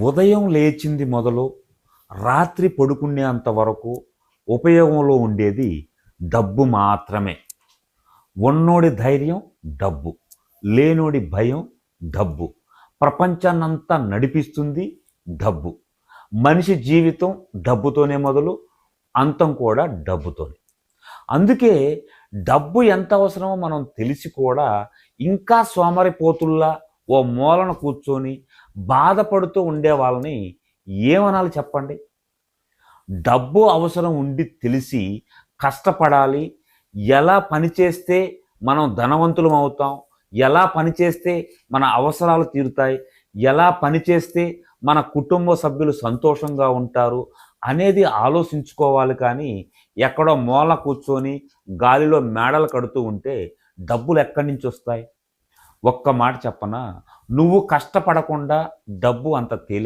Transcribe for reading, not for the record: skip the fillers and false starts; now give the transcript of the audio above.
ఉదయం లేచింది మొదలు రాత్రి పడుకునేంత వరకు ఉపయోగంలో ఉండేది డబ్బు మాత్రమే. ఉన్నోడి ధైర్యం డబ్బు, లేనోడి భయం డబ్బు. ప్రపంచాన్నంతా నడిపిస్తుంది డబ్బు. మనిషి జీవితం డబ్బుతోనే మొదలు, అంతం కూడా డబ్బుతోనే. అందుకే డబ్బు ఎంత అవసరమో మనం తెలిసి కూడా ఇంకా సోమరిపోతుల్లా ఓ మూలన కూర్చొని బాధపడుతూ ఉండే వాళ్ళని ఏమనాలి చెప్పండి? డబ్బు అవసరం ఉండి తెలిసి కష్టపడాలి, ఎలా పని చేస్తే మనం ధనవంతులం అవుతాం, ఎలా పని చేస్తే మన అవసరాలు తీరుతాయి, ఎలా పని చేస్తే మన కుటుంబ సభ్యులు సంతోషంగా ఉంటారు అనేది ఆలోచించుకోవాలి. కానీ ఎక్కడో మూల కూర్చొని గాలిలో మేడలు కడుతూ ఉంటే డబ్బులు ఎక్కడి నుంచి వస్తాయి? ఒక్క మాట చెప్పనా, నువ్వు కష్టపడకుండా డబ్బు అంత తేలి